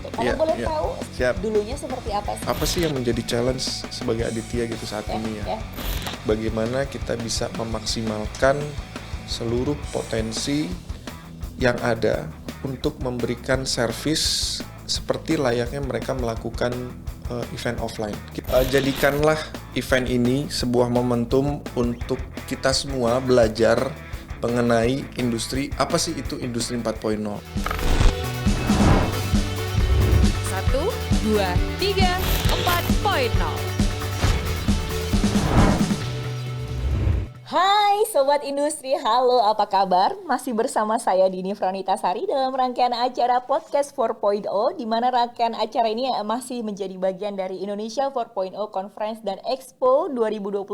gitu. Kalau boleh tahu dulunya seperti apa sih? Apa sih yang menjadi challenge sebagai Aditya gitu saat ini ya? Bagaimana kita bisa memaksimalkan seluruh potensi yang ada untuk memberikan servis seperti layaknya mereka melakukan event offline. Jadikanlah event ini sebuah momentum untuk kita semua belajar mengenai industri, apa sih itu industri 4.0. 1, 2, 3, 4.0. Hai Sobat Industri, halo apa kabar? Masih bersama saya Dini Franitasari dalam rangkaian acara Podcast 4.0, di mana rangkaian acara ini masih menjadi bagian dari Indonesia 4.0 Conference dan Expo 2021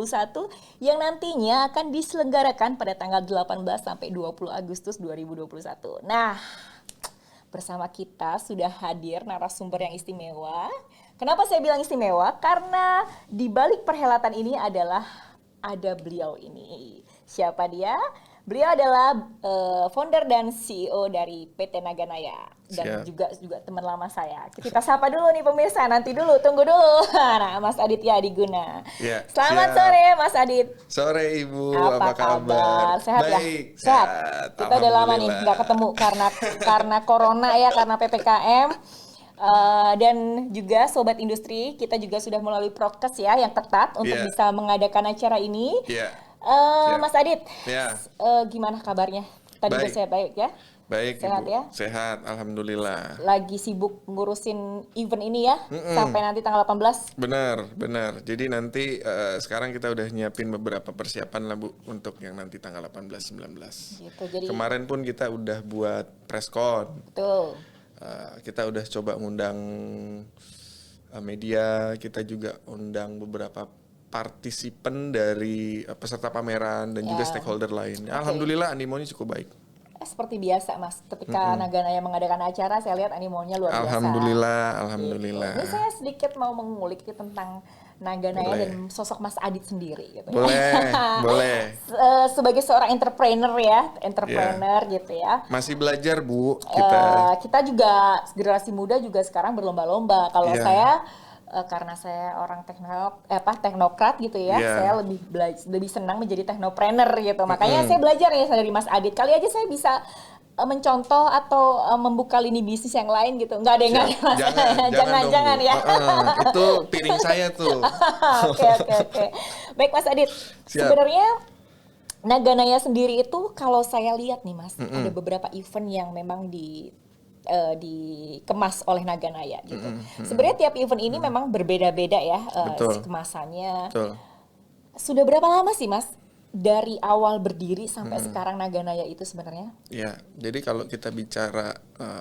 yang nantinya akan diselenggarakan pada tanggal 18 sampai 20 Agustus 2021. Nah, bersama kita sudah hadir narasumber yang istimewa. Kenapa saya bilang istimewa? Karena di balik perhelatan ini ada beliau ini. Siapa dia? Beliau adalah founder dan CEO dari PT Naganaya dan juga teman lama saya. Kita sapa dulu nih pemirsa, tunggu dulu. Nah, Mas Aditya Adiguna. Ya, selamat sore Mas Adit. Sore Ibu, apa kabar? Sehat baik, ya? Sehat. Kita udah lama nih nggak ketemu karena corona ya, karena PPKM. Dan juga Sobat Industri, kita juga sudah melalui prokes ya yang ketat untuk bisa mengadakan acara ini. Mas Adit, gimana kabarnya? Tadi sehat baik ya? Baik, sehat Ibu. Ya? Sehat, alhamdulillah. Lagi sibuk ngurusin event ini ya, sampai nanti tanggal 18? Benar. Jadi nanti sekarang kita udah nyiapin beberapa persiapan lah Bu untuk yang nanti tanggal 18-19. Gitu, jadi... Kemarin pun kita udah buat press-con. Betul. Kita udah coba ngundang media, kita juga undang beberapa partisipan dari peserta pameran dan juga stakeholder lain. Alhamdulillah animonya cukup baik. Seperti biasa Mas, ketika Naganaya mengadakan acara, saya lihat animonya luar biasa. Alhamdulillah. Ini saya sedikit mau mengulik tentang Naganaya dan sosok Mas Adit sendiri gitu. Boleh. Sebagai seorang entrepreneur gitu ya. Masih belajar Bu, kita juga generasi muda juga sekarang berlomba-lomba. Kalau saya karena saya orang teknokrat gitu ya, saya lebih senang menjadi technopreneur gitu. Makanya saya belajar nih dari Mas Adit. Kali aja saya bisa mencontoh atau membuka lini bisnis yang lain gitu. Enggak ada jangan ya. Itu piring saya tuh. Oke. Baik Mas Adit. Sebenarnya Naganaya sendiri itu kalau saya lihat nih Mas, ada beberapa event yang memang dikemas oleh Naganaya gitu. Sebenarnya tiap event ini memang berbeda-beda ya kemasannya. Betul. Sudah berapa lama sih Mas dari awal berdiri sampai sekarang Naganaya itu sebenarnya? Ya, jadi kalau kita bicara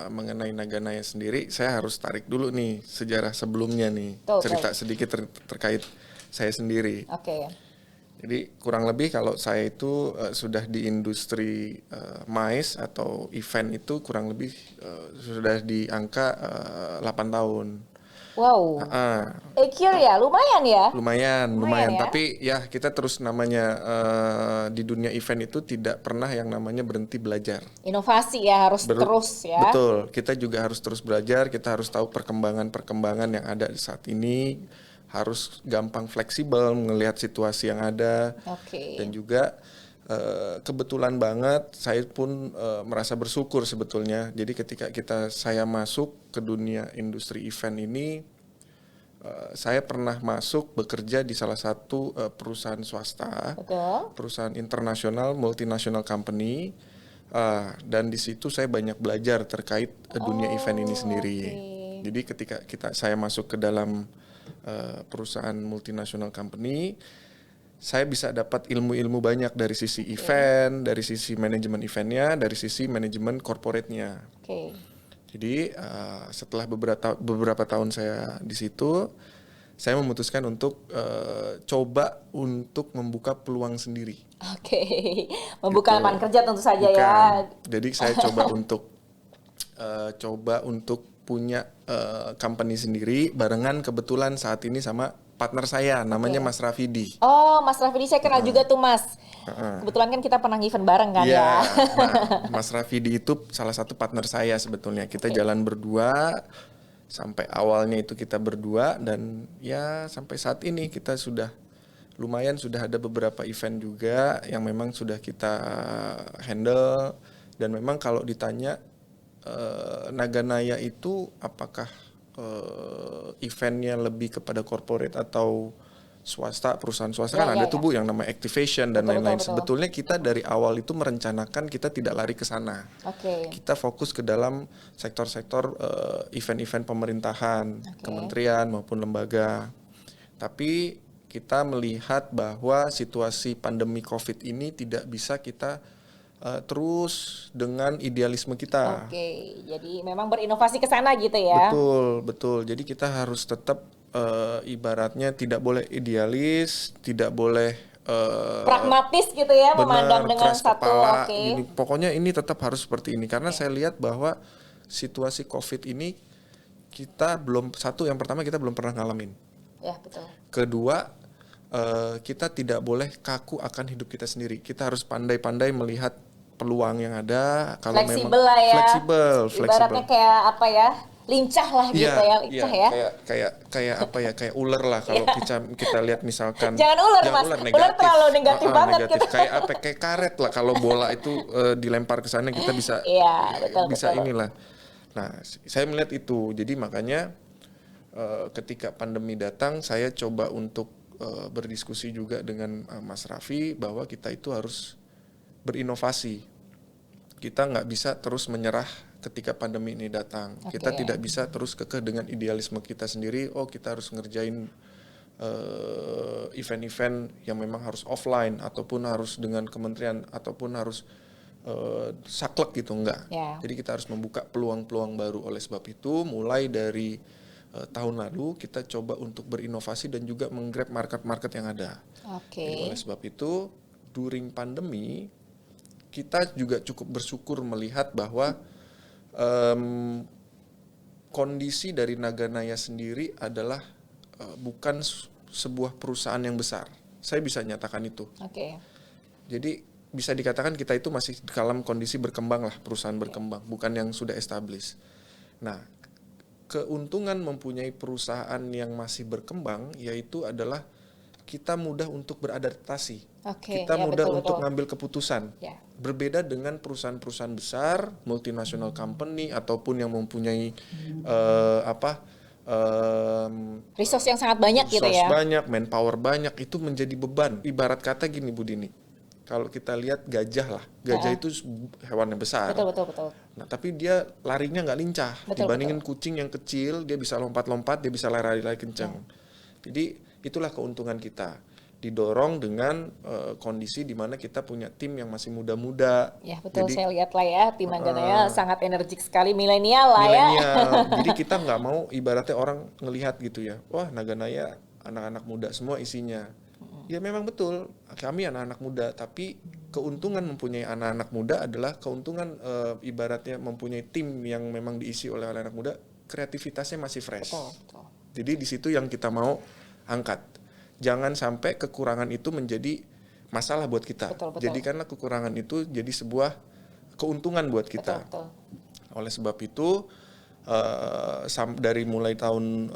mengenai Naganaya sendiri, saya harus tarik dulu nih sejarah sebelumnya nih, cerita sedikit terkait saya sendiri. Oke. Jadi kurang lebih kalau saya itu sudah di industri MICE atau event itu kurang lebih sudah di angka 8 tahun. Wow. Ya, lumayan ya. Lumayan. Ya? Tapi ya kita terus namanya di dunia event itu tidak pernah yang namanya berhenti belajar. Inovasi ya, harus terus ya. Betul. Kita juga harus terus belajar. Kita harus tahu perkembangan yang ada saat ini. Harus gampang fleksibel melihat situasi yang ada. Dan juga kebetulan banget saya pun merasa bersyukur sebetulnya. Jadi ketika saya masuk ke dunia industri event ini, saya pernah masuk bekerja di salah satu perusahaan swasta, perusahaan internasional, multinational company, dan di situ saya banyak belajar terkait dunia event ini sendiri. Jadi ketika saya masuk ke dalam perusahaan multinational company, saya bisa dapat ilmu-ilmu banyak dari sisi event, dari sisi manajemen eventnya, dari sisi manajemen corporate-nya. Jadi setelah beberapa tahun saya di situ, saya memutuskan untuk coba untuk membuka peluang sendiri. Membuka lapangan kerja tentu saja ya. Jadi saya coba untuk punya company sendiri barengan kebetulan saat ini sama partner saya namanya Mas Rafidi. Mas Rafidi saya kenal juga tuh Mas. Kebetulan kan kita pernah event bareng kan ya. Nah, Mas Rafidi itu salah satu partner saya sebetulnya. Kita jalan berdua Sampai awalnya itu kita berdua dan ya sampai saat ini kita sudah ada beberapa event juga yang memang sudah kita handle. Dan memang kalau ditanya Naganaya itu apakah eventnya lebih kepada corporate atau swasta, perusahaan swasta kan ada tuh Bu yang namanya activation dan lain-lain. Sebetulnya kita dari awal itu merencanakan kita tidak lari ke sana. Kita fokus ke dalam sektor-sektor event-event pemerintahan, kementerian maupun lembaga. Tapi kita melihat bahwa situasi pandemi COVID ini tidak bisa kita terus dengan idealisme kita. Jadi memang berinovasi ke sana gitu ya. Betul. Jadi kita harus tetap ibaratnya tidak boleh idealis, tidak boleh pragmatis gitu ya, memandang dengan satu gini. Pokoknya ini tetap harus seperti ini karena saya lihat bahwa situasi COVID ini kita yang pertama kita belum pernah ngalamin. Ya, betul. Kedua, kita tidak boleh kaku akan hidup kita sendiri. Kita harus pandai-pandai melihat peluang yang ada. Kalau fleksibel lah ya. Fleksibel. Ibaratnya kayak apa ya? Lincah lah gitu kayak ular lah kalau kita lihat misalkan. Jangan ular Mas. Ular terlalu negatif banget gitu. Kayak karet lah kalau bola itu dilempar ke sana kita bisa betul. Inilah. Nah, saya melihat itu. Jadi makanya ketika pandemi datang saya coba untuk berdiskusi juga dengan Mas Raffi bahwa kita itu harus berinovasi. Kita nggak bisa terus menyerah ketika pandemi ini datang. Kita tidak bisa terus kekeh dengan idealisme kita sendiri. Kita harus ngerjain event-event yang memang harus offline ataupun harus dengan kementerian ataupun harus saklek gitu, enggak. Jadi kita harus membuka peluang-peluang baru. Oleh sebab itu mulai dari tahun lalu kita coba untuk berinovasi dan juga menggrab market-market yang ada. Jadi oleh sebab itu during pandemi kita juga cukup bersyukur melihat bahwa kondisi dari Naganaya sendiri adalah bukan sebuah perusahaan yang besar. Saya bisa nyatakan itu. Jadi bisa dikatakan kita itu masih dalam kondisi berkembang lah, perusahaan berkembang, bukan yang sudah established. Nah, keuntungan mempunyai perusahaan yang masih berkembang yaitu adalah kita mudah untuk beradaptasi. Kita mudah untuk ngambil keputusan. Berbeda dengan perusahaan-perusahaan besar, multinational company ataupun yang mempunyai resource yang sangat banyak gitu ya. Resource banyak, manpower banyak, itu menjadi beban. Ibarat kata gini Bu Dini, kalau kita lihat gajah lah, gajah itu hewan yang besar. Betul. Nah, tapi dia larinya nggak lincah. Dibandingin kucing yang kecil, dia bisa lompat-lompat, dia bisa lari kencang. Jadi itulah keuntungan kita. Didorong dengan kondisi di mana kita punya tim yang masih muda-muda. Ya betul, jadi, saya lihat lah ya, tim Naganaya sangat energik sekali, milenial lah ya. Jadi kita nggak mau ibaratnya orang ngelihat gitu ya, wah Naganaya anak-anak muda semua isinya. Ya memang betul, kami anak-anak muda, tapi keuntungan mempunyai anak-anak muda adalah keuntungan ibaratnya mempunyai tim yang memang diisi oleh anak-anak muda, kreativitasnya masih fresh. Betul. Jadi di situ yang kita mau angkat. Jangan sampai kekurangan itu menjadi masalah buat kita. Betul. Jadikanlah kekurangan itu jadi sebuah keuntungan buat kita. Betul. Oleh sebab itu dari mulai tahun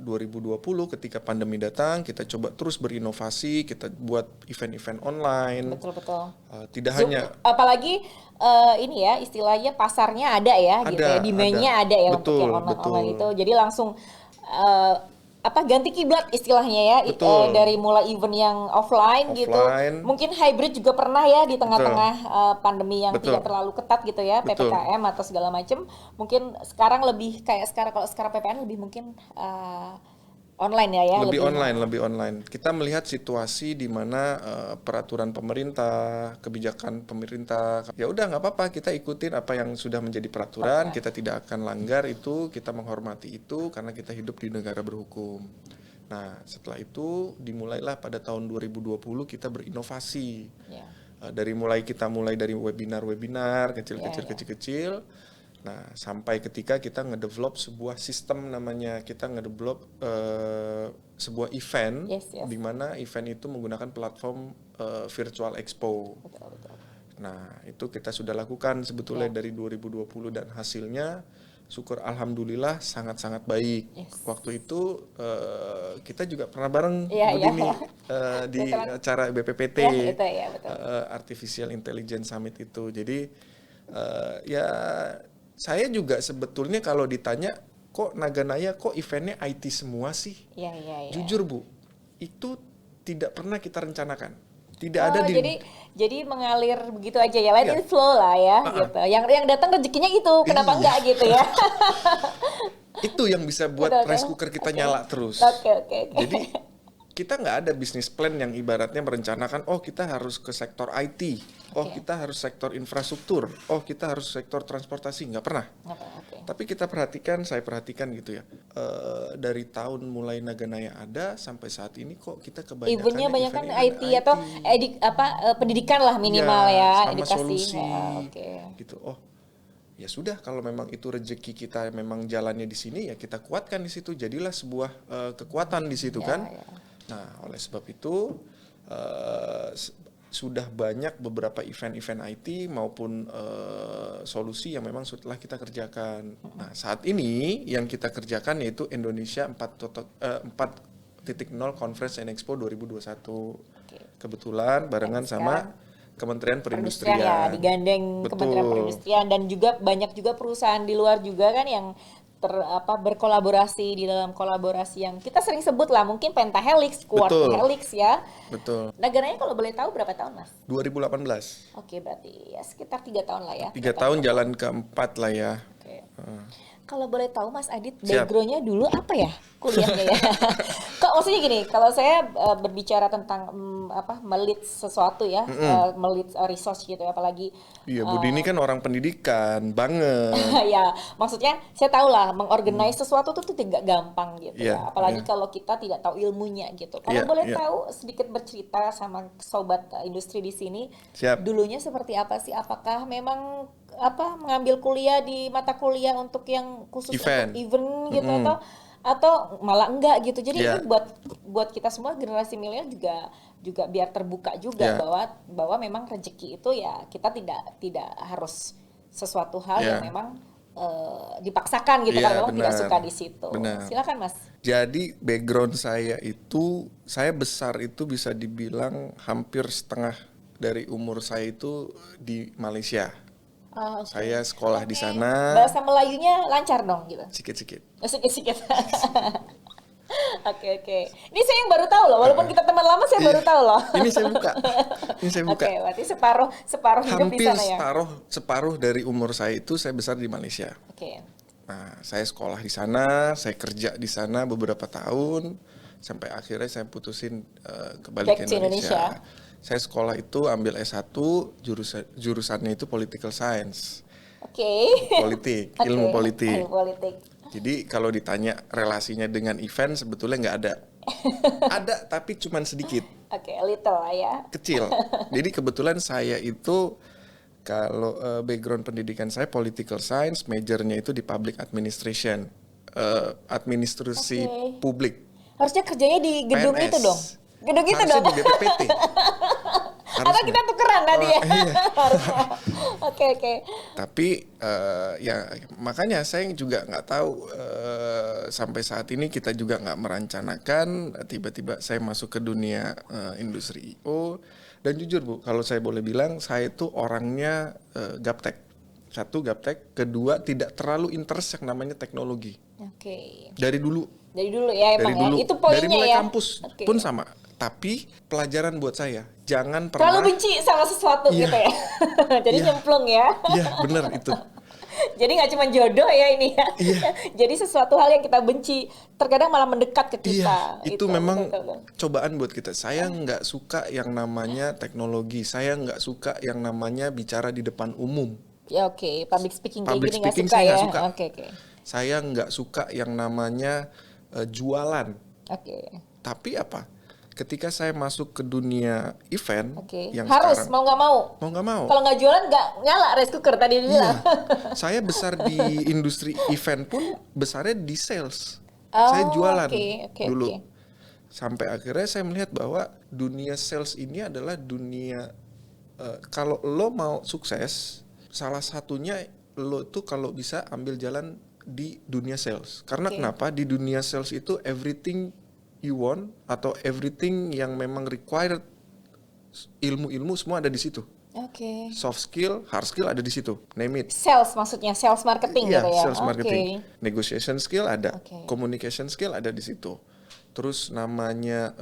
2020 ketika pandemi datang, kita coba terus berinovasi, kita buat event-event online. Betul. Tidak Zoom, hanya apalagi ini ya istilahnya pasarnya ada ya, gitu ya, demand-nya ada ya untuk yang online itu. Jadi langsung ganti kiblat istilahnya ya, dari mulai event yang offline gitu, mungkin hybrid juga pernah ya di tengah-tengah pandemi yang tidak terlalu ketat gitu ya, PPKM atau segala macam. Mungkin sekarang lebih kayak kalau sekarang PPKM lebih mungkin online ya. Lebih online. Kita melihat situasi di mana peraturan pemerintah, kebijakan pemerintah, ya udah nggak apa-apa, kita ikutin apa yang sudah menjadi peraturan, kita tidak akan langgar itu, kita menghormati itu karena kita hidup di negara berhukum. Nah, setelah itu dimulailah pada tahun 2020 kita berinovasi. Kita mulai dari webinar kecil. Nah, sampai ketika kita ngedevelop sebuah sistem namanya, kita ngedevelop sebuah event, di mana event itu menggunakan platform virtual expo. Betul. Nah, itu kita sudah lakukan sebetulnya dari 2020 dan hasilnya syukur alhamdulillah sangat-sangat baik. Waktu itu kita juga pernah bareng di acara BPPT, Artificial Intelligence Summit itu. Jadi ya saya juga sebetulnya kalau ditanya kok Naganaya kok eventnya IT semua sih? Jujur Bu, itu tidak pernah kita rencanakan. Tidak ada jadi mengalir begitu aja ya, let it flow lah ya, gitu. Yang datang rezekinya itu, kenapa enggak gitu ya? Itu yang bisa buat rice cooker kita nyala terus. Jadi kita nggak ada bisnis plan yang ibaratnya merencanakan, oh kita harus ke sektor IT, kita harus sektor infrastruktur, kita harus sektor transportasi, nggak pernah. Tapi saya perhatikan gitu ya, dari tahun mulai Naganaya ada sampai saat ini kok kita kebanyakan eventnya banyak kan IT atau pendidikan lah minimal ya, sama edukasi. Solusi, gitu. Oh ya sudah, kalau memang itu rezeki kita memang jalannya di sini ya kita kuatkan di situ, jadilah sebuah kekuatan di situ kan. Nah, oleh sebab itu sudah banyak beberapa event-event IT maupun solusi yang memang setelah kita kerjakan. Nah, saat ini yang kita kerjakan yaitu Indonesia 4.0 Conference and Expo 2021. Kebetulan barengan sama Kementerian Perindustrian. Ya, digandeng Kementerian Perindustrian, dan juga banyak juga perusahaan di luar juga kan yang berkolaborasi di dalam kolaborasi yang kita sering sebut lah, mungkin Pentahelix, Quarthelix ya. Betul. Negaranya kalau boleh tahu berapa tahun Mas? 2018. Oke, berarti ya sekitar 3 tahun lah ya. 3 tahun jalan keempat lah ya. Kalau boleh tahu Mas Adit, background-nya dulu apa ya kuliahnya ya? Kok maksudnya gini, kalau saya berbicara tentang melit sesuatu ya, melit resource gitu ya, apalagi iya, Budi ini kan orang pendidikan banget. Ya, maksudnya saya tahu lah mengorganize sesuatu tuh tidak gampang gitu ya, apalagi kalau kita tidak tahu ilmunya gitu. Kalau boleh tahu sedikit bercerita sama sobat industri di sini, dulunya seperti apa sih? Apakah memang mengambil kuliah di mata kuliah untuk yang khusus event, untuk event gitu, atau malah enggak gitu. Jadi ini buat kita semua generasi milenial juga biar terbuka juga bahwa memang rezeki itu ya kita tidak harus sesuatu hal yang memang dipaksakan gitu kalau memang tidak suka di situ. Silakan Mas. Jadi background saya itu, saya besar itu bisa dibilang hampir setengah dari umur saya itu di Malaysia. Saya sekolah di sana. Bahasa Melayunya lancar dong gitu? Sikit-sikit. Sikit-sikit. Oke. Ini saya yang baru tahu loh, walaupun kita teman lama saya baru tahu loh. Ini saya buka. Oke, berarti separuh hidup di sana ya. Separuh dari umur saya itu saya besar di Malaysia. Nah, saya sekolah di sana, saya kerja di sana beberapa tahun sampai akhirnya saya putusin kembali ke Indonesia. Saya sekolah itu ambil S1, jurusannya itu Political Science. Politik, ilmu politik. Jadi kalau ditanya relasinya dengan event sebetulnya nggak ada. Ada tapi cuman sedikit. Little ya. Kecil. Jadi kebetulan saya itu kalau background pendidikan saya Political Science, majornya itu di Public Administration, administrasi publik. Harusnya kerjanya di gedung PNS. itu dong. Gedung itu dong. Harusnya di BPPT. Atau kita tukeran tadi ya. Harusnya. Oke. Tapi ya makanya saya juga nggak tahu sampai saat ini kita juga nggak merencanakan tiba-tiba saya masuk ke dunia industri IO. Dan jujur Bu, kalau saya boleh bilang saya itu orangnya gaptek. Satu gaptek, kedua tidak terlalu interest yang namanya teknologi. Dari dulu ya emang ya. Itu poinnya ya. Dari mulai kampus pun sama. Tapi pelajaran buat saya, jangan pernah terlalu benci sama sesuatu gitu ya. Jadi nyemplung ya. Iya, benar itu. Jadi nggak cuma jodoh ya ini ya. Jadi sesuatu hal yang kita benci terkadang malah mendekat ke kita. Itu memang cobaan buat kita. Saya nggak suka yang namanya teknologi. Saya nggak suka yang namanya bicara di depan umum. Public speaking kayak gini nggak suka ya. Saya nggak suka yang namanya jualan. Tapi apa? Ketika saya masuk ke dunia event, yang harus sekarang, mau nggak mau. Kalau nggak jualan nggak nyala rice cooker tadi bilang. Saya besar di industri event pun besarnya di sales. Saya jualan dulu. Sampai akhirnya saya melihat bahwa dunia sales ini adalah dunia kalau lo mau sukses, salah satunya lo tuh kalau bisa ambil jalan di dunia sales. Karena kenapa? Di dunia sales itu everything you want atau everything yang memang required ilmu-ilmu semua ada di situ. Soft skill, hard skill ada di situ. Name it. Sales maksudnya, sales marketing gitu ya. Sales marketing. Negotiation skill ada, communication skill ada di situ. Terus namanya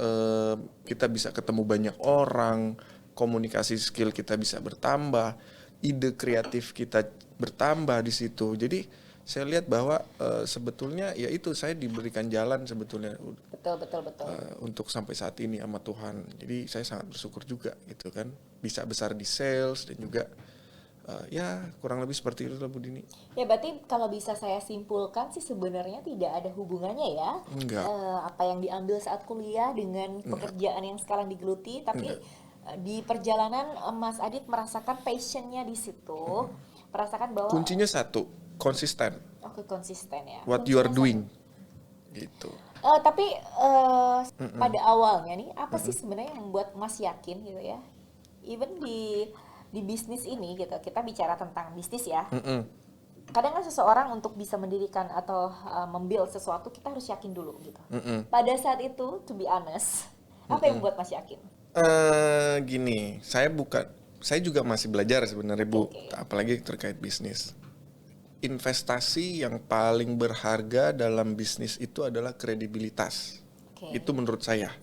kita bisa ketemu banyak orang, komunikasi skill kita bisa bertambah, ide kreatif kita bertambah di situ. Jadi saya lihat bahwa sebetulnya ya itu saya diberikan jalan sebetulnya betul untuk sampai saat ini sama Tuhan. Jadi saya sangat bersyukur juga gitu kan, bisa besar di sales dan juga ya kurang lebih seperti itu Bu Dini. Ya berarti kalau bisa saya simpulkan sih sebenarnya tidak ada hubungannya ya. Enggak. Apa yang diambil saat kuliah dengan pekerjaan yang sekarang digeluti, tapi di perjalanan Mas Adit merasakan passionnya di situ, merasakan bahwa kuncinya satu, konsisten. Konsisten ya. What you are doing, gitu. Tapi pada awalnya nih apa sih sebenarnya yang membuat Mas yakin gitu ya? Even di bisnis ini gitu, kita bicara tentang bisnis ya. Kadang kan seseorang untuk bisa mendirikan atau membuild sesuatu kita harus yakin dulu gitu. Pada saat itu, to be honest, apa yang membuat Mas yakin? Gini, saya juga masih belajar sebenarnya Bu, apalagi terkait bisnis. Investasi yang paling berharga dalam bisnis itu adalah kredibilitas. Itu menurut saya.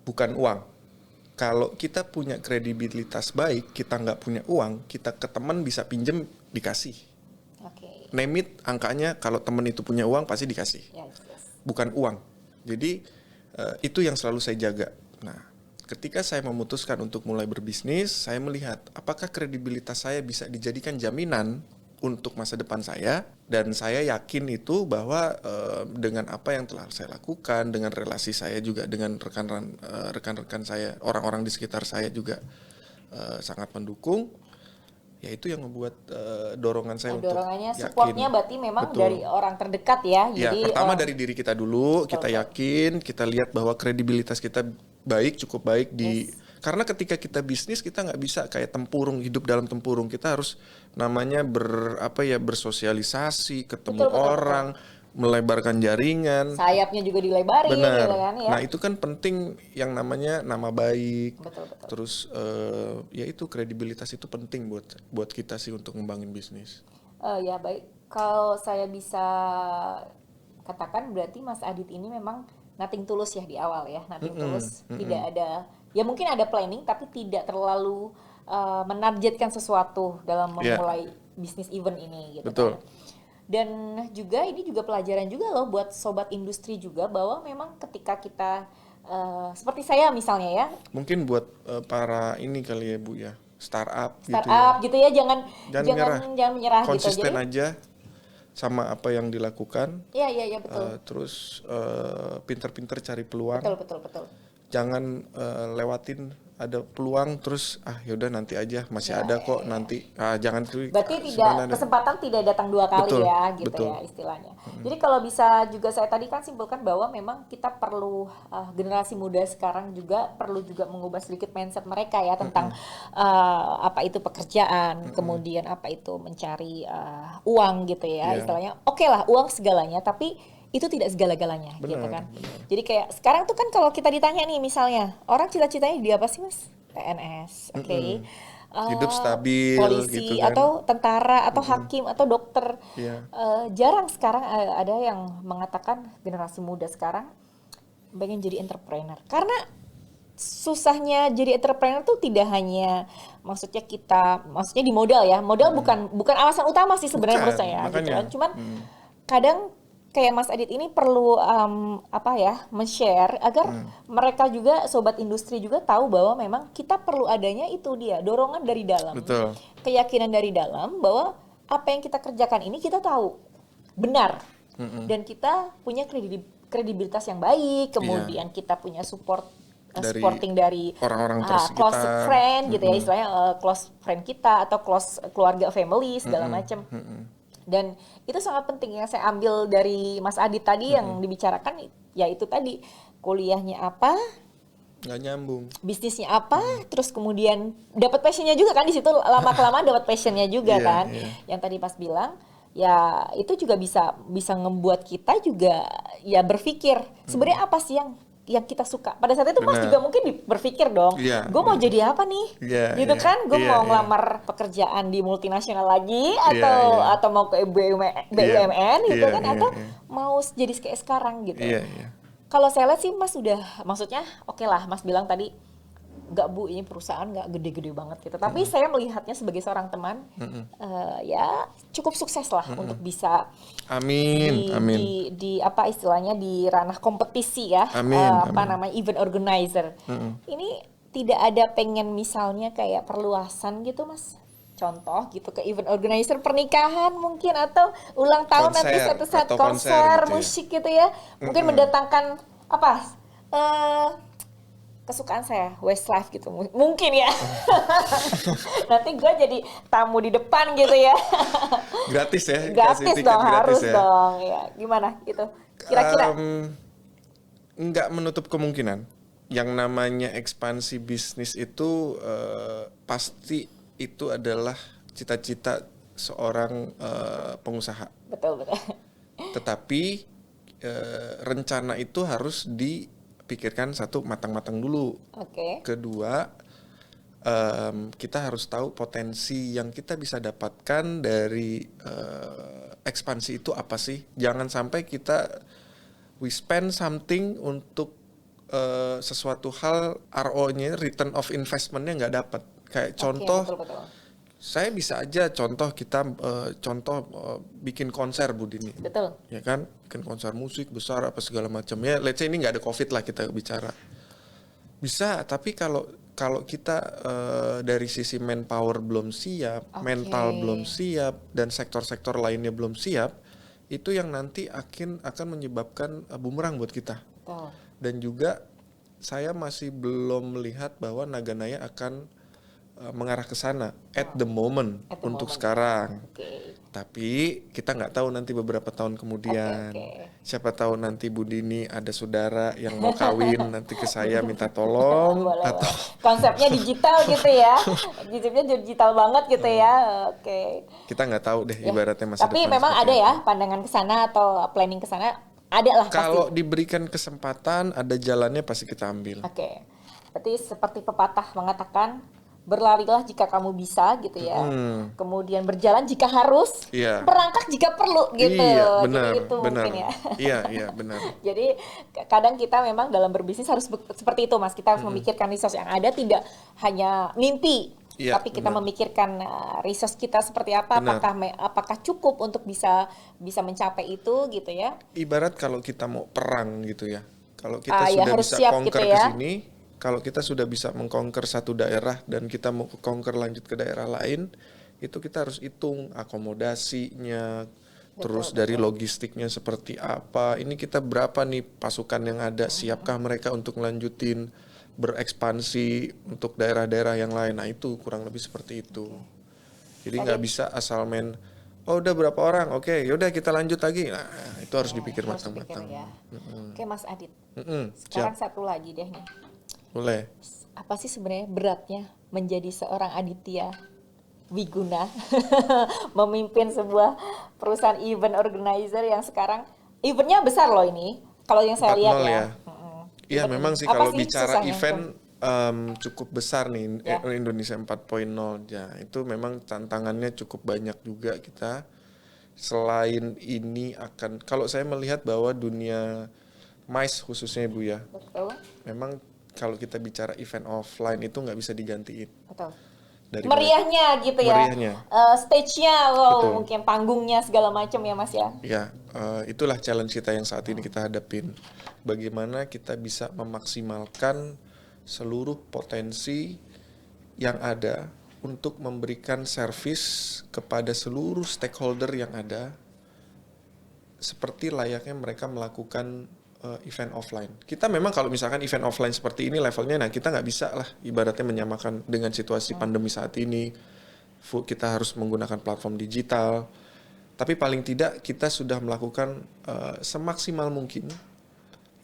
Bukan uang. Kalau kita punya kredibilitas baik, kita nggak punya uang, kita ke teman bisa pinjem, dikasih. Name it, angkanya kalau teman itu punya uang pasti dikasih. Bukan uang. Jadi itu yang selalu saya jaga. Nah, ketika saya memutuskan untuk mulai berbisnis, saya melihat apakah kredibilitas saya bisa dijadikan jaminan untuk masa depan saya, dan saya yakin itu bahwa dengan apa yang telah saya lakukan, dengan relasi saya juga dengan rekan-rekan saya, orang-orang di sekitar saya juga sangat mendukung. Ya itu yang membuat dorongan saya untuk dorongannya, yakin. supportnya berarti memang dari orang terdekat ya. Jadi pertama dari diri kita dulu, kita yakin, kita lihat bahwa kredibilitas kita baik, cukup baik karena ketika kita bisnis kita nggak bisa kayak tempurung, hidup dalam tempurung. Kita harus namanya bersosialisasi, ketemu orang, melebarkan jaringan. Sayapnya juga dilebarin. Benar. Gitu kan, ya? Nah itu kan penting yang namanya nama baik. Betul. Terus ya itu kredibilitas itu penting buat kita sih untuk ngembangin bisnis. Ya baik. Kalau saya bisa katakan berarti Mas Adit ini memang nothing tulus ya di awal ya. Nothing tulus. Tidak ada, ya mungkin ada planning tapi tidak terlalu menargetkan sesuatu dalam memulai bisnis event ini gitu. Betul. Kan. Dan juga ini juga pelajaran juga loh buat sobat industri juga, bahwa memang ketika kita seperti saya misalnya ya. Mungkin buat para ini kali ya Bu ya, startup gitu ya, jangan menyerah konsisten gitu. aja sama apa yang dilakukan. Iya betul. Terus pinter-pinter cari peluang. Betul. Jangan lewatin ada peluang terus yaudah nanti aja masih ada kok nanti. Jangan tuh. Berarti kesempatan tidak datang dua kali betul. Ya istilahnya. Jadi kalau bisa juga saya tadi kan simpulkan bahwa memang kita perlu generasi muda sekarang juga perlu juga mengubah sedikit mindset mereka ya tentang apa itu pekerjaan, kemudian apa itu mencari uang gitu ya istilahnya. Oke lah, uang segalanya, tapi itu tidak segala-galanya gitu kan. Jadi kayak sekarang tuh kan kalau kita ditanya nih misalnya, orang cita-citanya di apa sih Mas? PNS, hidup stabil, polisi gitu kan. Atau tentara atau hakim atau dokter. Jarang sekarang ada yang mengatakan generasi muda sekarang pengen jadi entrepreneur. Karena susahnya jadi entrepreneur tuh tidak hanya maksudnya di modal ya. Modal bukan alasan utama sih sebenarnya menurut saya gitu kan. Cuman kadang kayak Mas Adit ini perlu men-share agar mereka juga sobat industri juga tahu bahwa memang kita perlu adanya itu dia dorongan dari dalam. Betul. Keyakinan dari dalam bahwa apa yang kita kerjakan ini kita tahu benar dan kita punya kredibilitas yang baik, kemudian kita punya supporting dari orang-orang tersekitar, close friend gitu ya istilahnya, close friend kita atau close keluarga family segala macam. Dan itu sangat penting yang saya ambil dari Mas Adit tadi yang dibicarakan, ya itu tadi kuliahnya apa, nggak nyambung, bisnisnya apa, terus kemudian dapat passionnya juga kan di situ, lama kelamaan dapat passionnya juga kan. Yang tadi Mas bilang ya itu juga bisa ngebuat kita juga ya berpikir sebenarnya apa sih yang kita suka. Pada saat itu Mas Benar. juga mungkin berpikir dong, Iya, gue mau iya. jadi apa nih? Iya, Gitu iya, kan, gue iya, mau iya. ngelamar pekerjaan di multinasional lagi Iya, iya. atau mau ke Iya, BUMN gitu iya, kan, iya, atau iya. mau jadi kayak sekarang gitu. Iya, iya. Kalau saya lihat sih Mas udah, maksudnya oke lah Mas bilang tadi, nggak Bu ini perusahaan nggak gede-gede banget gitu. Tapi saya melihatnya sebagai seorang teman, ya cukup sukses lah untuk bisa Amin, amin. di apa istilahnya di ranah kompetisi ya, Amin, apa amin. namanya event organizer. Ini tidak ada pengen misalnya kayak perluasan gitu Mas. Contoh gitu ke event organizer pernikahan mungkin atau ulang tahun nanti Konser, suatu saat atau konser, konser gitu ya. musik gitu ya. Mungkin mendatangkan apa? Kesukaan saya Westlife gitu mungkin ya. Nanti gue jadi tamu di depan gitu ya. Gratis ya, kasih Gratis tiket dong, gratis harus ya. dong ya. Gimana gitu? Kira-kira Nggak menutup kemungkinan. Yang namanya ekspansi bisnis itu pasti itu adalah cita-cita seorang pengusaha. betul. Tetapi rencana itu harus dipikirkan satu matang-matang dulu. Oke. Kedua, kita harus tahu potensi yang kita bisa dapatkan dari ekspansi itu apa sih. Jangan sampai kita we spend something untuk sesuatu hal RO-nya, return of investment-nya nggak dapat. Kayak contoh, Betul. saya bisa aja contoh kita bikin konser Bu Dini. Betul. Ya kan, bikin konser musik besar apa segala macam ya. Let's say ini nggak ada COVID lah kita bicara. Bisa, tapi kalau kita dari sisi manpower belum siap, mental belum siap, dan sektor-sektor lainnya belum siap, itu yang nanti akan menyebabkan bumerang buat kita. Betul. Dan juga saya masih belum melihat bahwa Naganaya akan mengarah ke sana at the moment untuk sekarang. Oke. Tapi kita nggak tahu nanti beberapa tahun kemudian. Oke. Siapa tahu nanti Bu Dini ada saudara yang mau kawin nanti ke saya minta tolong Boleh. atau Konsepnya digital gitu ya. Konsepnya digital banget gitu ya. Oke. kita nggak tahu deh Ya. ibaratnya masa Tapi depan memang seperti ada apa. ya pandangan ke sana atau planning ke sana ada lah pasti. Kalau diberikan kesempatan ada jalannya pasti kita ambil. Oke. Berarti seperti pepatah mengatakan berlarilah jika kamu bisa gitu ya. Kemudian berjalan jika harus, Iya. merangkak jika perlu gitu. Iya, benar, Jadi itu benar. mungkin ya. Iya, benar. Jadi kadang kita memang dalam berbisnis harus seperti itu Mas. Kita harus memikirkan resource yang ada, tidak hanya mimpi. Iya, Tapi kita benar. memikirkan resource kita seperti apa, Benar. apakah cukup untuk bisa mencapai itu gitu ya. Ibarat kalau kita mau perang gitu ya. Kalau kita Ya sudah harus bisa siap conquer gitu ke ya. sini, kalau kita sudah bisa mengconquer satu daerah dan kita mau conquer lanjut ke daerah lain, itu kita harus hitung akomodasinya, terus dari logistiknya seperti apa. Ini kita berapa nih pasukan yang ada, siapkah mereka untuk lanjutin berekspansi untuk daerah-daerah yang lain. Nah itu kurang lebih seperti itu. Jadi nggak bisa asal main, oh udah berapa orang, oke yaudah kita lanjut lagi. Nah itu harus dipikir Harus matang-matang. dipikir ya. Oke Mas Adit, Siap, sekarang satu lagi deh nih. boleh. Apa sih sebenarnya beratnya menjadi seorang Aditya Wiguna memimpin sebuah perusahaan event organizer yang sekarang eventnya besar loh ini. Kalau yang saya lihat 4-0 ya. ya. Iya Event memang ini. sih Apa kalau sih bicara susahnya? event cukup besar nih Ya. Indonesia 4.0 ya itu memang tantangannya cukup banyak juga kita. Selain ini kalau saya melihat bahwa dunia MICE khususnya Bu ya, Betul. memang kalau kita bicara event offline itu nggak bisa digantiin. Betul. Dari Meriahnya gitu ya. Meriahnya. Stage-nya, wow, Betul. mungkin panggungnya segala macam ya Mas ya. Ya, itulah challenge kita yang saat ini kita hadapin. Bagaimana kita bisa memaksimalkan seluruh potensi yang ada untuk memberikan service kepada seluruh stakeholder yang ada, seperti layaknya mereka melakukan event offline. Kita memang kalau misalkan event offline seperti ini levelnya, nah kita nggak bisa lah ibaratnya menyamakan dengan situasi pandemi saat ini. Kita harus menggunakan platform digital. Tapi paling tidak kita sudah melakukan semaksimal mungkin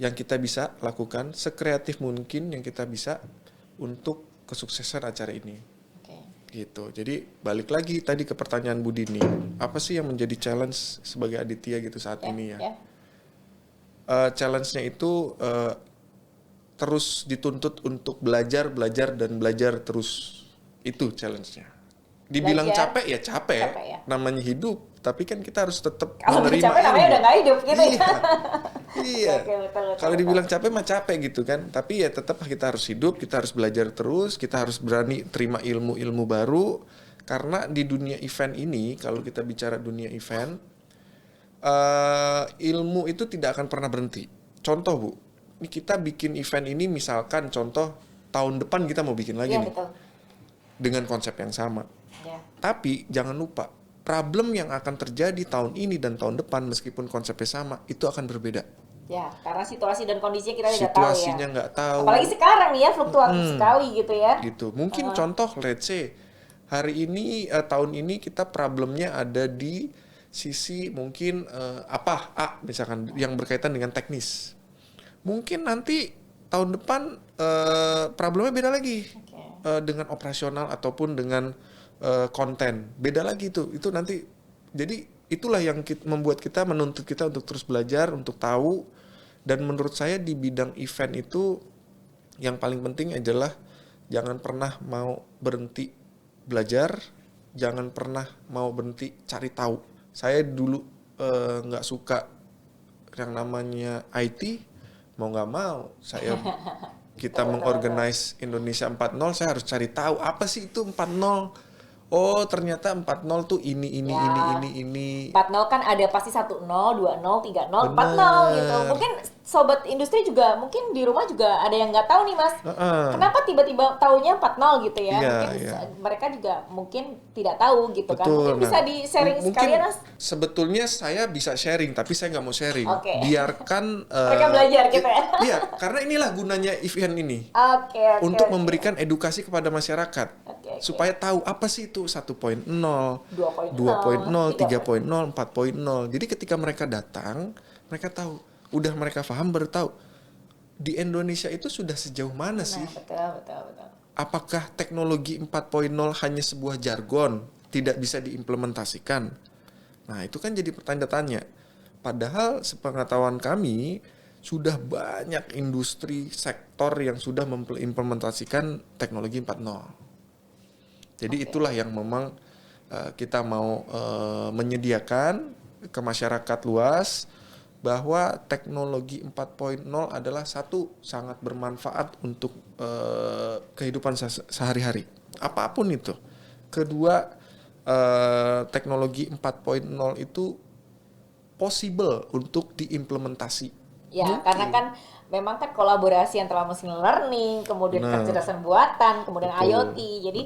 yang kita bisa lakukan, sekreatif mungkin yang kita bisa untuk kesuksesan acara ini. Oke. gitu. Jadi balik lagi tadi ke pertanyaan Bu Dini, apa sih yang menjadi challenge sebagai Aditya gitu saat ini ya? Challenge-nya itu terus dituntut untuk belajar dan belajar terus. Itu challenge-nya. Dibilang capek ya capek ya. Namanya hidup, tapi kan kita harus tetap menerima. Kalau capek namanya udah nggak hidup gitu ya. Iya. Kalau dibilang capek mah capek gitu kan, tapi ya tetap kita harus hidup, kita harus belajar terus, kita harus berani terima ilmu-ilmu baru. Karena di dunia event ini, kalau kita bicara dunia event, ilmu itu tidak akan pernah berhenti. Contoh Bu, ini kita bikin event ini misalkan contoh tahun depan kita mau bikin lagi nih. Betul. Dengan konsep yang sama. Ya. Tapi jangan lupa, problem yang akan terjadi tahun ini dan tahun depan meskipun konsepnya sama, itu akan berbeda. Ya, karena situasi dan kondisinya kita tidak tahu ya. Situasinya nggak tahu. Apalagi sekarang nih ya, fluktuatif sekali gitu ya. Gitu. Mungkin contoh, let's say, hari ini, tahun ini kita problemnya ada di sisi mungkin misalkan yang berkaitan dengan teknis. Mungkin nanti tahun depan problemnya beda lagi. Dengan operasional ataupun dengan konten beda lagi itu nanti. Jadi itulah yang membuat kita, menuntut kita untuk terus belajar, untuk tahu. Dan menurut saya di bidang event itu yang paling penting adalah jangan pernah mau berhenti belajar, jangan pernah mau berhenti cari tahu. Saya dulu nggak suka yang namanya IT, mau nggak mau kita mengorganize Indonesia 4.0, saya harus cari tahu apa sih itu 4.0. Oh ternyata 4.0 tuh ini. 4.0 kan ada pasti 1.0, 2.0, 3.0, 4.0 gitu. Mungkin sobat industri juga mungkin di rumah juga ada yang nggak tahu nih Mas. Kenapa tiba-tiba taunya 4.0 gitu ya? Mungkin mereka juga mungkin tidak tahu gitu. Betul, kan. Mungkin bisa di-sharing sekalian Mas. Sebetulnya saya bisa sharing tapi saya nggak mau sharing. Biarkan mereka belajar gitu ya. Iya, karena inilah gunanya event ini. Untuk memberikan edukasi kepada masyarakat. Supaya tahu apa sih itu 1.0, 2.0, 3.0, 4.0. Jadi ketika mereka datang, mereka tahu. Udah mereka paham, baru tahu. Di Indonesia itu sudah sejauh mana sih? Betul. Apakah teknologi 4.0 hanya sebuah jargon, tidak bisa diimplementasikan? Nah, itu kan jadi tanda-tanya. Padahal sepengetahuan kami, sudah banyak industri, sektor yang sudah mengimplementasikan teknologi 4.0. Jadi itulah yang memang kita mau menyediakan ke masyarakat luas bahwa teknologi 4.0 adalah satu, sangat bermanfaat untuk kehidupan sehari-hari, apapun itu. Kedua, teknologi 4.0 itu possible untuk diimplementasi. Ya, mungkin. Karena kan memang kan kolaborasi antara machine learning, kemudian kecerdasan buatan, kemudian IoT. Jadi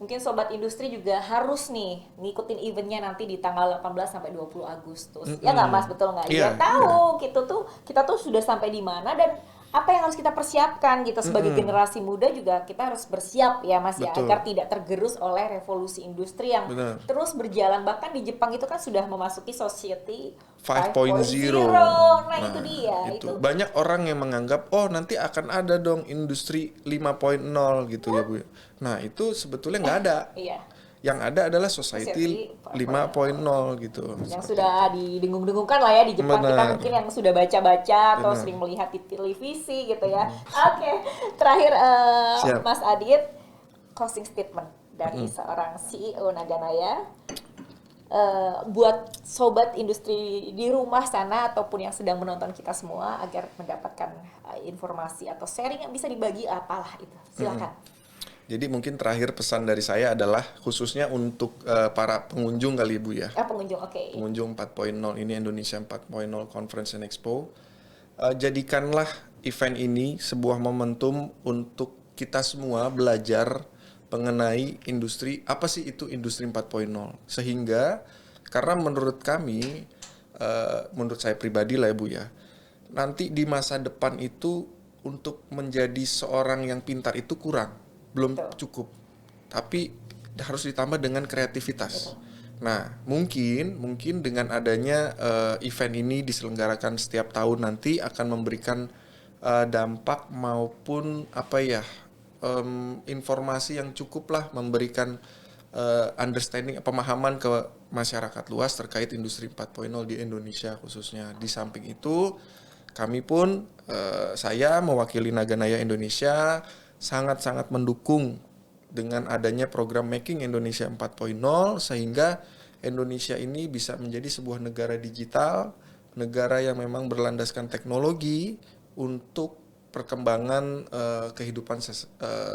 mungkin sobat industri juga harus nih ngikutin eventnya nanti di tanggal 18 sampai 20 Agustus. Ya nggak Mas, betul nggak? Ya tahu kita tuh sudah sampai di mana dan apa yang harus kita persiapkan gitu sebagai generasi muda juga kita harus bersiap ya Mas ya, agar tidak tergerus oleh revolusi industri yang terus berjalan. Bahkan di Jepang itu kan sudah memasuki society 5.0. Nah itu dia. Itu banyak orang yang menganggap nanti akan ada dong industri 5.0 gitu ya Bu. Nah itu sebetulnya nggak ada. Yang ada adalah society 5.0 gitu. Yang sudah didengung-dengungkan lah ya di Jepang. Kita mungkin yang sudah baca-baca atau sering melihat di televisi gitu ya. Oke, terakhir Mas Adit, closing statement dari seorang CEO Naganaya. Buat sobat industri di rumah sana ataupun yang sedang menonton kita semua agar mendapatkan informasi atau sharing yang bisa dibagi apalah itu. Silakan. Jadi mungkin terakhir pesan dari saya adalah khususnya untuk para pengunjung kali Bu ya. Pengunjung, oke. Pengunjung 4.0 ini Indonesia 4.0 Conference and Expo. Jadikanlah event ini sebuah momentum untuk kita semua belajar mengenai industri, apa sih itu industri 4.0. Sehingga karena menurut kami, menurut saya pribadi lah ya Bu ya, nanti di masa depan itu untuk menjadi seorang yang pintar itu kurang. Belum cukup, tapi harus ditambah dengan kreativitas. Nah, mungkin dengan adanya event ini diselenggarakan setiap tahun nanti akan memberikan dampak maupun informasi yang cukup lah memberikan understanding, pemahaman ke masyarakat luas terkait industri 4.0 di Indonesia khususnya. Di samping itu, kami pun, saya mewakili Naganaya Indonesia sangat-sangat mendukung dengan adanya program Making Indonesia 4.0 sehingga Indonesia ini bisa menjadi sebuah negara digital, negara yang memang berlandaskan teknologi untuk perkembangan kehidupan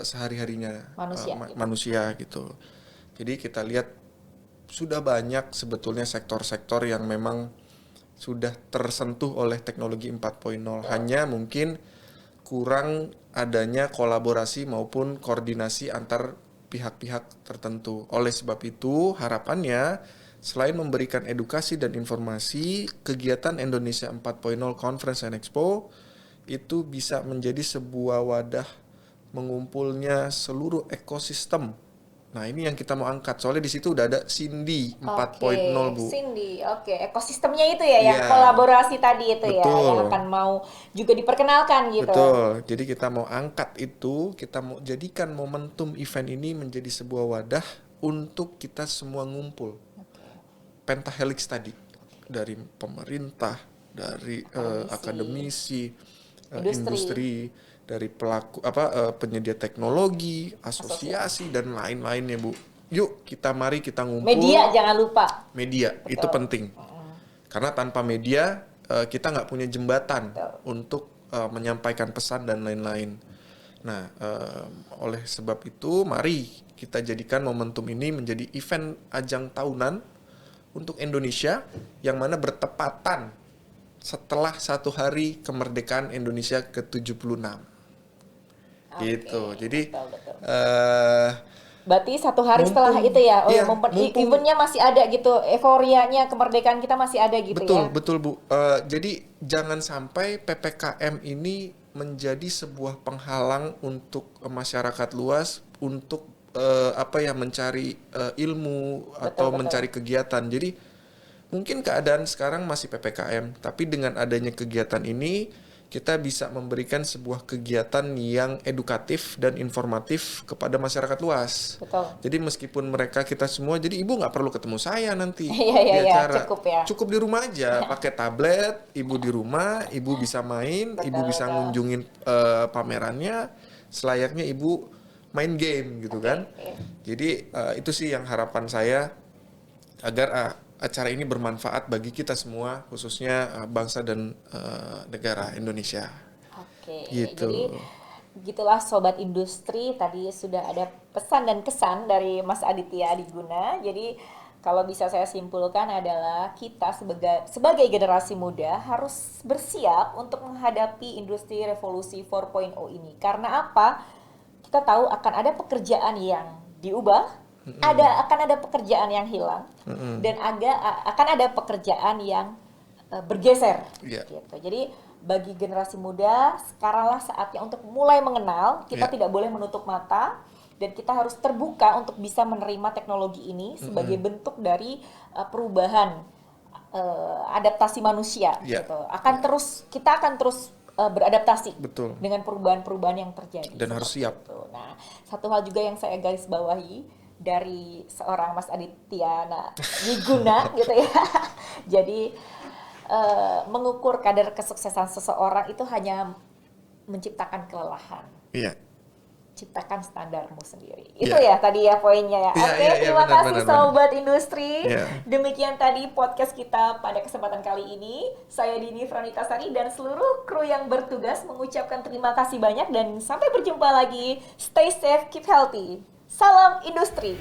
sehari-harinya manusia gitu. Jadi kita lihat sudah banyak sebetulnya sektor-sektor yang memang sudah tersentuh oleh teknologi 4.0. Hanya mungkin kurang adanya kolaborasi maupun koordinasi antar pihak-pihak tertentu. Oleh sebab itu, harapannya selain memberikan edukasi dan informasi, kegiatan Indonesia 4.0 Conference and Expo itu bisa menjadi sebuah wadah mengumpulnya seluruh ekosistem. Nah, ini yang kita mau angkat. Soalnya di situ udah ada Cindy 4.0, Bu. Cindy, ekosistemnya itu ya, yang kolaborasi tadi itu. Betul. Ya, yang akan mau juga diperkenalkan gitu. Betul. Jadi kita mau angkat itu, kita mau jadikan momentum event ini menjadi sebuah wadah untuk kita semua ngumpul. Pentahelix tadi, dari pemerintah, dari akademisi, industri, dari pelaku penyedia teknologi, asosiasi dan lain-lainnya, Bu. Yuk mari kita ngumpul. Media jangan lupa. Media. Betul. Itu penting. Karena tanpa media kita nggak punya jembatan untuk menyampaikan pesan dan lain-lain. Nah, oleh sebab itu mari kita jadikan momentum ini menjadi event ajang tahunan untuk Indonesia yang mana bertepatan setelah 1 hari kemerdekaan Indonesia ke-76. Gitu. Jadi betul. Berarti 1 hari setelah itu ya, eventnya masih ada gitu, euforianya kemerdekaan kita masih ada gitu. Betul Bu. Jadi jangan sampai PPKM ini menjadi sebuah penghalang untuk masyarakat luas untuk mencari ilmu atau mencari kegiatan. Jadi mungkin keadaan sekarang masih PPKM, tapi dengan adanya kegiatan ini kita bisa memberikan sebuah kegiatan yang edukatif dan informatif kepada masyarakat luas. Betul. Jadi meskipun kita semua, jadi ibu nggak perlu ketemu saya nanti di acara. Cukup di rumah aja, pakai tablet, ibu di rumah, ibu bisa main, ibu bisa ngunjungin pamerannya, selayaknya ibu main game gitu kan. Jadi itu sih yang harapan saya agar acara ini bermanfaat bagi kita semua, khususnya bangsa dan negara Indonesia. Gitu. Jadi gitulah Sobat Industri, tadi sudah ada pesan dan kesan dari Mas Aditya Adiguna. Jadi kalau bisa saya simpulkan adalah kita sebagai generasi muda harus bersiap untuk menghadapi industri revolusi 4.0 ini. Karena apa? Kita tahu akan ada pekerjaan yang diubah, akan ada pekerjaan yang hilang, dan akan ada pekerjaan yang bergeser. Gitu. Jadi bagi generasi muda, sekaranglah saatnya untuk mulai mengenal. Kita tidak boleh menutup mata, dan kita harus terbuka untuk bisa menerima teknologi ini sebagai bentuk dari perubahan adaptasi manusia. Gitu. Kita akan terus beradaptasi. Betul. Dengan perubahan-perubahan yang terjadi. Dan harus siap. Itu. Nah, satu hal juga yang saya garis bawahi dari seorang Mas Aditya Adiguna gitu ya. Jadi mengukur kadar kesuksesan seseorang itu hanya menciptakan kelelahan. Iya. Ciptakan standarmu sendiri. Itu ya tadi ya poinnya ya. Terima kasih Sobat Industri. Demikian tadi podcast kita pada kesempatan kali ini. Saya Dini Franitasari dan seluruh kru yang bertugas mengucapkan terima kasih banyak dan sampai berjumpa lagi. Stay safe, keep healthy. Salam Industri.